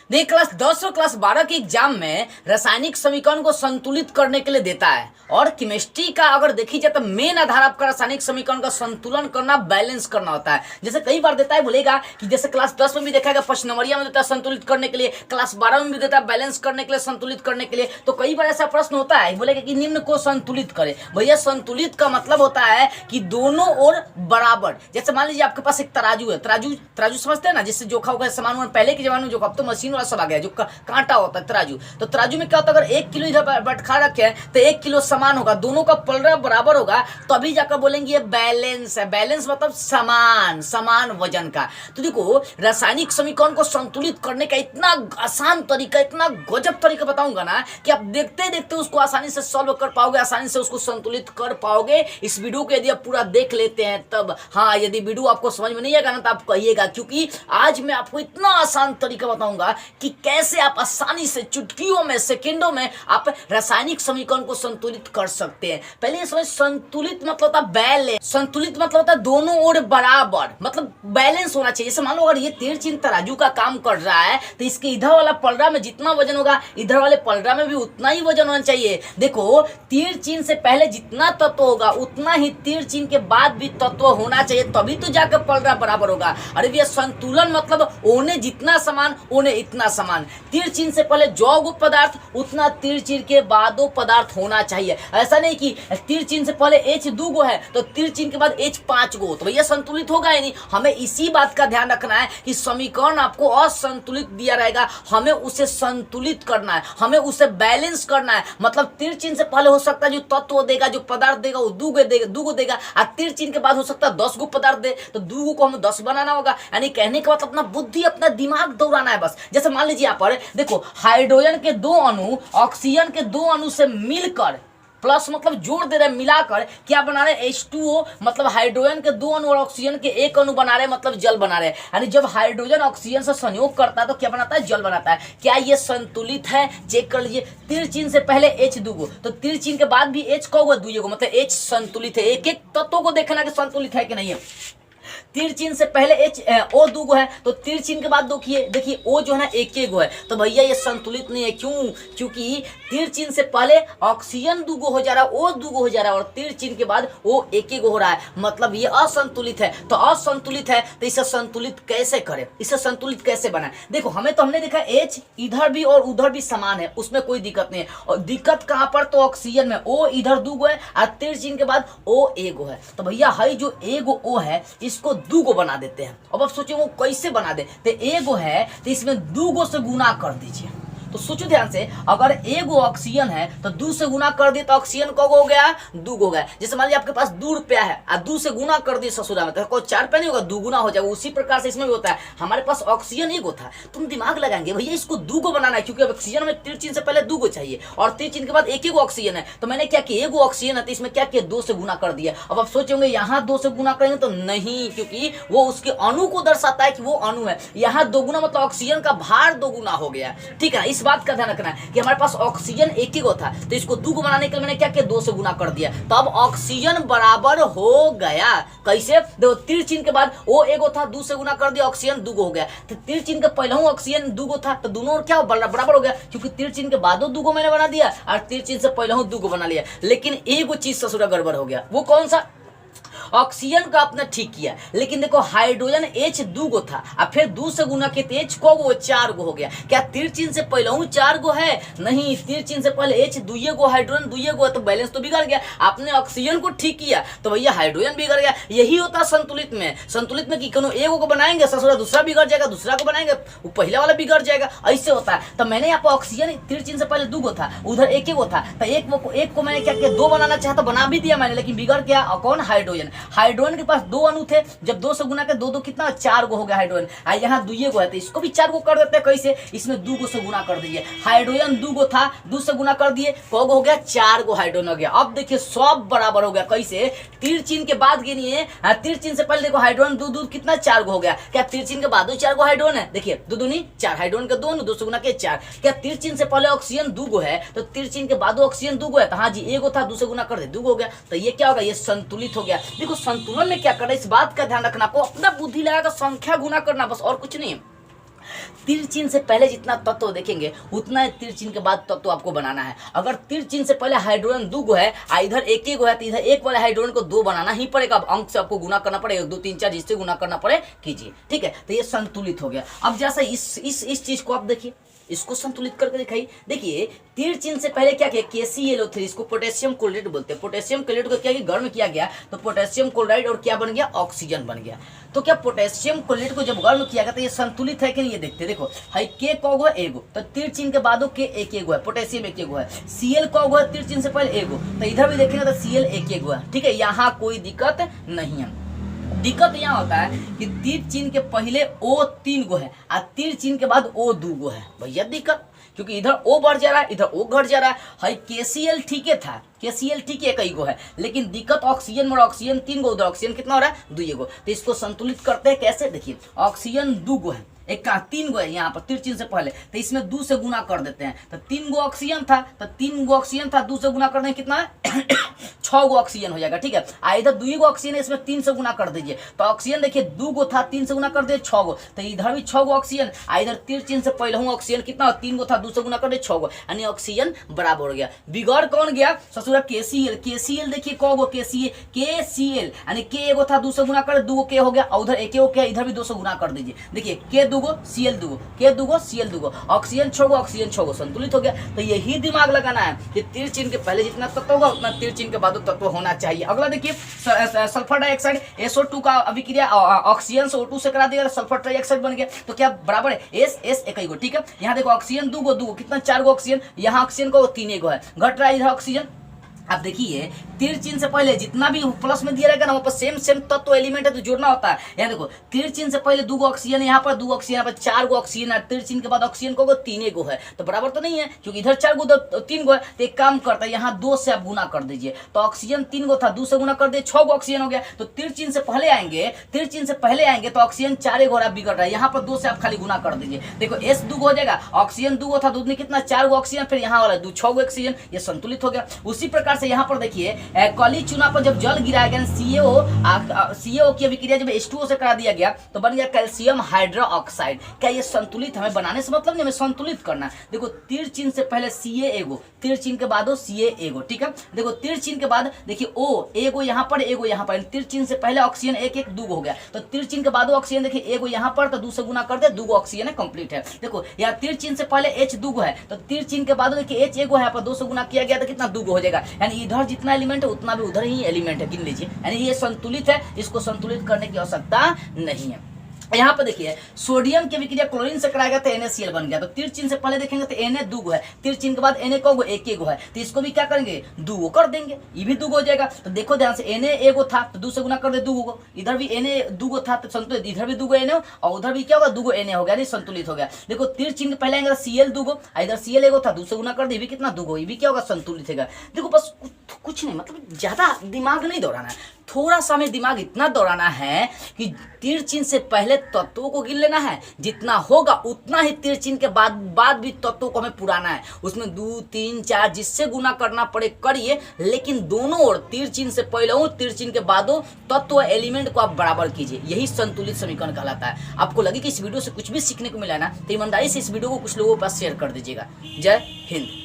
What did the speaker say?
देखिए क्लास 10 और क्लास 12 के एग्जाम में रासायनिक समीकरण को संतुलित करने के लिए देता है। और केमिस्ट्री का अगर देखी जाए तो मेन आधार आपका रासायनिक समीकरण का संतुलन करना, बैलेंस करना होता है। जैसे कई बार देता है, बोलेगा कि जैसे क्लास 10 में भी देखा गया, फर्स्ट नंबरिया में देता है संतुलित करने के लिए, क्लास 12 में भी देता है बैलेंस करने के लिए, संतुलित करने के लिए। तो कई बार ऐसा प्रश्न होता है, बोलेगा कि निम्न को संतुलित करे। भैया संतुलित का मतलब होता है कि दोनों ओर बराबर। जैसे मान लीजिए आपके पास एक तराजू है, तराजू समझते हैं ना, जिससे जोखा होगा सामान, पहले के जमाने में जोखा, अब तो मशीन वाला सब आ गया, जो कांटा होता है तराजू। तो तराजू में क्या होता है, अगर 1 किलो इधर बैठा रखे तो 1 किलो समान होगा, दोनों का पलड़ा बराबर होगा, तभी जाकर बोलेंगे ये बैलेंस है। बैलेंस मतलब समान वजन का। तो देखो रासायनिक समीकरण को संतुलित करने का इतना आसान तरीका, इतना गजब तरीका बताऊंगा ना कि आप देखते देखते उसको आसानी से सॉल्व कर पाओगे, आसानी से उसको संतुलित कर पाओगे। इस वीडियो को यदि आप पूरा देख लेते हैं तब। हाँ, यदि वीडियो आपको समझ में नहीं आएगा ना तो आप कहिएगा, क्योंकि आज मैं आपको इतना आसान तरीका बताऊंगा कि कैसे आप आसानी से चुटकियों में, सेकंडों में आप रासायनिक समीकरण को संतुलित कर सकते हैं। पहले ये समझ, संतुलित मतलब होता है बैलेंस। संतुलित मतलब होता है दोनों ओर बराबर, मतलब बैलेंस होना चाहिए। जैसे मान लो अगर ये तीर चिन्ह तराजू का काम कर रहा है तो इसके इधर वाला पलड़ा में जितना वजन होगा, इधर वाले पलड़ा में भी उतना ही वजन होना चाहिए। देखो तीर चिन्ह से पहले जितना तत्व होगा उतना ही तीर चिन्ह के बाद भी तत्व होना चाहिए, तभी तो जाकर पलड़ा बराबर होगा। अरे भैया संतुलन मतलब ओने जितना समान ओने इतना समान। तीर चिन्ह से पहले जो गो पदार्थ उतना तीर चिन्ह के बाद पदार्थ होना चाहिए। ऐसा नहीं कि तीर चिन्ह से पहले H 2 गो है तो तीर चिन्ह के बाद H 5 गो, तो भैया संतुलित होगा ही नहीं। हमें इसी बात का ध्यान रखना है कि समीकरण आपको असंतुलित दिया रहेगा, हमें उसे संतुलित करना है, हमें उसे बैलेंस करना है। मतलब तीर चिन्ह से पहले हो सकता है जो तत्व देगा, जो पदार्थ देगा वो 2 गो देगा, और तीर चिन्ह के बाद हो सकता है 10 गो पदार्थ दे, तो 2 गो को हमें 10 बनाना होगा। यानी कहने के बाद अपना बुद्धि, अपना दिमाग दौड़ाना है बस। जैसे मान लीजिए यहाँ पर देखो, हाइड्रोजन के 2 अणु ऑक्सीजन के 2 अणु से मिलकर, प्लस मतलब जोड़ दे रहे हैं, मिलाकर क्या बना रहे हैं, H2O, मतलब हाइड्रोजन के 2 अणु और ऑक्सीजन के 1 अणु बना रहे हैं, मतलब जल बना रहे हैं। यानी जब हाइड्रोजन ऑक्सीजन से संयोग करता है तो क्या बनाता है, जल बनाता है। क्या ये संतुलित है, चेक कर लीजिए। तीर चिन्ह से पहले H 2 गो, तो तीर चिन्ह के बाद भी H को 2 गो, मतलब H संतुलित है। एक एक तत्वों को देखना कि संतुलित है कि नहीं है। तीर चिन्ह से पहले O 2 गो है, तो तीर चिन्ह के बाद देखिए O जो है ना 1 गो है, तो भैया ये संतुलित नहीं है। क्यों? क्योंकि तीर चिन्ह से पहले ऑक्सीजन 2 गो हो जा रहा है, O 2 गो हो जा रहा है, और तीर चिन्ह के बाद O 1 गो हो रहा है, मतलब ये असंतुलित है। तो असंतुलित है तो इसे संतुलित कैसे करें, इसे संतुलित कैसे बनाए? देखो हमने देखा H इधर भी और उधर भी समान है, उसमें कोई दिक्कत नहीं है। और दिक्कत कहां पर, तो ऑक्सीजन में। O इधर 2 गो है और तीर चिन्ह के बाद O 1 गो है, तो भैया हई जो 1 गो O है इसको 2 गो बना देते हैं। अब आप सोचिए वो कैसे बना दे, तो 1 गो है तो इसमें 2 गो से गुना कर दीजिए। तो सोचो ध्यान से, अगर 1 गो ऑक्सीजन है तो 2 से गुना कर दिए तो ऑक्सीजन को हो गया, 2 गो गया। जैसे मान लीजिए आपके पास 2 रुपया है और 2 से गुना कर दिए ससुरा में, तो कोई 4 रुपया नहीं होगा, 2 गुना हो जाएगा। उसी प्रकार से इसमें भी होता है। हमारे पास ऑक्सीजन 1 गो था, तुम दिमाग लगाएंगे भैया इसको 2 गो बनाना है, क्योंकि ऑक्सीजन में तीर चिन्ह से पहले 2 गो चाहिए और तीर चिन्ह के बाद 1 गो ऑक्सीजन है। तो मैंने क्या किया, 1 गो ऑक्सीजन है तो इसमें क्या किया, 2 से गुना कर दिया। अब आप सोचेंगे यहाँ 2 से गुना करेंगे तो नहीं, क्योंकि वो उसके अणु को दर्शाता है कि वो अणु है। यहाँ 2 गुना मतलब ऑक्सीजन का भार 2 गुना हो गया। ठीक है ना, इस बात का ध्यान रखना है कि हमारे पास ऑक्सीजन 1 गो था तो इसको 2 गो बनाने के लिए मैंने क्या किया, 2 से गुना कर दिया, तब ऑक्सीजन बराबर हो गया। कैसे? देखो तीर चिन्ह के बाद O 1 गो था, 2 से गुना कर दिया, ऑक्सीजन 2 गो हो गया। तो तीर चिन्ह के पहले ऑक्सीजन 2 गो था तो दोनों और क्या बराबर हो गया, क्योंकि तीर चिन्ह के बाद 2 गो मैंने बना दिया और तीर चिन्ह से पहले 2 गो बना लिया। लेकिन एक चीज ससुरा गड़बड़ हो गया। वो कौन सा? ऑक्सीजन का आपने ठीक किया, लेकिन देखो हाइड्रोजन H 2 गो था और फिर 2 से गुना के H को गो 4 गो हो गया। क्या तीर चिन्ह से पहले 4 गो है? नहीं, तीर चिन्ह से पहले H 2 गो, हाइड्रोजन 2 गो, तो बैलेंस तो बिगड़ गया। आपने ऑक्सीजन को ठीक किया तो भैया हाइड्रोजन बिगड़ गया। यही होता संतुलित में। संतुलित में कि कोनो 1 को बनाएंगे ससुरा दूसरा बिगड़ जाएगा, दूसरा को बनाएंगे वो पहला वाला बिगड़ जाएगा, ऐसे होता है। तो मैंने यहाँ पर ऑक्सीजन तीर चिन्ह से पहले 2 गो था, उधर 1 गो था, तो एक को मैंने क्या किया, 2 बनाना चाहा तो बना भी दिया मैंने, लेकिन बिगड़ गया। और कौन? हाइड्रोजन। हाइड्रोजन के पास 2 अणु थे, जब 2 से गुना के 2 कितना, 4 गो हो गया हाइड्रोजन। यहाँ 2 गो है तो इसको भी 4 गो कर देते हैं। कैसे? इसमें 2 गो से गुना कर दीजिए। हाइड्रोजन 2 गो था, 2 से गुना कर दिए, को हो गया, 4 गो हाइड्रोजन हो गया। अब देखिए सब बराबर हो गया। कैसे? तीर चिन्ह के बाद गिनिए, तीर चिन्ह से पहले देखो हाइड्रोजन 2 कितना, 4 गो हो गया। क्या तीर चिन्ह के बाद 4 गो हाइड्रोजन है? देखिए 2 दूनी 4, हाइड्रोजन के 2 से गुना के 4। क्या तीर चिन्ह से पहले ऑक्सीजन 2 गो है तो तीर चिन्ह के बाद ऑक्सीजन 2 गो है, तो हाँ जी 1 गो था, 2 से गुना कर दे 2 गो हो गया। तो ये क्या होगा, ये संतुलित हो गया। देखो संतुलन में क्या करना, इस बात का ध्यान रखना, आपको अपना बुद्धि लगाकर संख्या गुना करना, बस और कुछ नहीं। तीर चिन्ह से पहले जितना तत्व देखेंगे उतना ही तीर चिन्ह के बाद तत्व आपको बनाना है। अगर तीर चिन्ह से पहले हाइड्रोजन 2 गो है, इधर एक गो है, तो इधर एक वाले हाइड्रोजन को 2 बनाना ही पड़ेगा। अब अंक से आपको गुना करना पड़ेगा, 1 2 3 4 जिससे गुना करना पड़े कीजिए, ठीक है। तो ये संतुलित हो गया। अब जैसा इस चीज को आप देखिए, इसको संतुलित करके दिखाइए। देखिए तीर चिन्ह से पहले क्या किया, KClO3, इसको पोटेशियम क्लोराइड बोलते हैं। पोटेशियम क्लोराइड को क्या किया, गर्म किया गया तो पोटेशियम क्लोराइड और क्या बन गया, ऑक्सीजन बन गया। तो क्या पोटेशियम क्लोराइड को जब गर्म किया गया तो ये संतुलित है कि नहीं, ये देखते देखो हाई के कौगो है एगो, तो तीर चिन्ह के बाद के एक एगो है, पोटेशियम एक एगो है। Cl कौगो है तीर चिन्ह से पहले एगो, तो इधर भी देखेंगे तो Cl एक एगो है, ठीक है। यहाँ कोई दिक्कत नहीं है। दिक्कत यहाँ होता है कि तीर चिन्ह के पहले O 3 गो है और तीर चिन्ह के बाद O 2 गो है, भैया दिक्कत, क्योंकि इधर O बढ़ जा रहा है, इधर O घट जा रहा है। हाई KCl ठीक है था, KCl ठीक है कई गो है, लेकिन दिक्कत ऑक्सीजन में, ऑक्सीजन 3 गो, उधर ऑक्सीजन कितना हो रहा है 2 गो। तो इसको संतुलित करते हैं कैसे, देखिए ऑक्सीजन 2 गो है, एक का 3 गो है यहाँ पर तीर चिन्ह से पहले, तो इसमें 2 से गुना कर देते हैं। तो 3 गो ऑक्सीजन था, तो 3 गो ऑक्सीजन था, 2 से गुना कर देंगे कितना है 6 गो ऑक्सीजन हो जाएगा, ठीक है। इधर 2 गो ऑक्सीजन है, इसमें 3 से गुना कर दीजिए, तो ऑक्सीजन देखिए 2 गो था, 3 से गुना कर दिए 6 गो, तो इधर भी 6 गो ऑक्सीजन, इधर तीर चिन्ह से पहले हूँ ऑक्सीजन कितना 3 गो था, 2 से गुना कर दिए 6 गो, यानी ऑक्सीजन बराबर हो गया। बिगड़ कौन गया ससुरा, KCl देखिए कौ गो KCl यानी के एगो था, 2 से गुना कर 2 के हो गया, उधर एक हो गया, इधर भी 2 से गुना कर दीजिए। देखिए के 2 गो Cl 2 गो, के 2 गो Cl 2 गो, ऑक्सीजन 6 गो, ऑक्सीजन 6 गो, संतुलित हो गया। तो यही दिमाग लगाना है कि तीर चिन्ह के पहले जितना तत्व होगा उतना तीर चिन्ह के बाद तत्व होना चाहिए। अगला देखिए सल्फर डाइऑक्साइड SO2 का अभिक्रिया ऑक्सीजन से O2 से करा दिया, सल्फर डाइऑक्साइड बन गया, तो क्या बराबर है S एक ही गो, ठीक है। यहाँ देखो ऑक्सीजन 2 गो कितना 4 गो ऑक्सीजन, यहाँ ऑक्सीजन को 3 गो है, घट रहा है इधर ऑक्सीजन। अब देखिए तीर चिन्ह से पहले जितना भी प्लस में दिया रहेगा ना, वहाँ पर सेम तत्व एलिमेंट है तो जोड़ना होता है। यहाँ देखो तीर चिन्ह से पहले 2 गो ऑक्सीजन, यहाँ पर 2 ऑक्सीजन, यहाँ पर 4 गो ऑक्सीजन है, तीर चिन्ह के बाद ऑक्सीजन को 3 गो है, तो बराबर तो नहीं है, क्योंकि इधर 4 गो 3 गो है। तो एक काम करता है, यहाँ 2 से आप गुना कर दीजिए, तो ऑक्सीजन 3 गो था, 2 से गुना कर दिए 6 गो ऑक्सीजन हो गया। तो तीर चिन्ह से पहले आएंगे तो ऑक्सीजन 4 गो बिगड़ रहा है, यहाँ पर 2 से आप खाली गुना कर दीजिए। देखो S 2 गो हो जाएगा, ऑक्सीजन 2 गो था, 2 ने कितना 4 गो ऑक्सीजन, फिर यहाँ वाला 6 गो ऑक्सीजन, ये संतुलित हो गया। उसी प्रकार से यहाँ पर देखिए कली चूना पर जब जल गिराया गया, CO की अभिक्रिया जब H2O से करा दिया गया तो बन गया कैल्शियम हाइड्रोक्साइड। क्या ये संतुलित, हमें बनाने से मतलब नहीं, हमें संतुलित करना। देखो तीर चिन्ह से पहले Ca एगो, तीर चिन्ह के बाद Ca एगो, ठीक है। देखो तीर चिन्ह के बाद देखिए O एगो यहाँ पर, एगो यहाँ पर, तीर चिन्ह से पहले ऑक्सीजन 1 1 2 गो हो गया, तो तीर चिन्ह के बाद ऑक्सीजन देखिए एगो यहाँ पर, तो 2 से गुना कर दे 2 गो ऑक्सीजन है, कंप्लीट है। देखो यहाँ तीर चिन्ह से पहले H 2 गो है, तो तीर चिन्ह के बाद देखिए H एगो है, पर 2 से गुना किया गया तो कितना 2 गो हो जाएगा, यानी इधर जितना एलिमेंट है उतना भी उधर ही एलिमेंट है, गिन लीजिए, यानी ये संतुलित है, इसको संतुलित करने की आवश्यकता नहीं है। यहाँ पर देखिए सोडियम की अभिक्रिया क्लोरीन से कराया गया तो NaCl बन गया, तो तीर चिन्ह से पहले देखेंगे तो Na 2 गो है, तीर चिन्ह के बाद Na को एक गो है, तो इसको भी क्या करेंगे 2 गो कर देंगे, ये भी 2 गो हो जाएगा। तो देखो ध्यान से Na एगो था तो 2 से गुना कर दे 2 गो, इधर भी Na 2 गो था तो संतुलित, इधर भी 2 गो Na और उधर भी क्या होगा 2 गो Na हो गया, नहीं संतुलित हो गया। देखो तीर चिन्ह के पहले आएंगे Cl 2 गो, इधर Cl एगो था 2 से गुना कर दे, भी कितना 2 गो, ये भी क्या होगा संतुलित होगा। देखो बस कुछ नहीं, मतलब ज्यादा दिमाग नहीं दौड़ाना है, थोड़ा सा हमें दिमाग इतना दौड़ाना है कि तीर चिन्ह से पहले तत्वों को गिन लेना है, जितना होगा उतना ही तीर चिन्ह के बाद भी तत्वों को हमें पुराना है, उसमें 2 3 4 जिससे गुना करना पड़े करिए, लेकिन दोनों ओर तीर चिन्ह से पहले हो तीर चिन्ह के बाद हो तत्व एलिमेंट को आप बराबर कीजिए, यही संतुलित समीकरण कहलाता है। आपको लगे कि इस वीडियो से कुछ भी सीखने को मिला ना, तो ईमानदारी से इस वीडियो को कुछ लोगों के पास शेयर कर दीजिएगा। जय हिंद।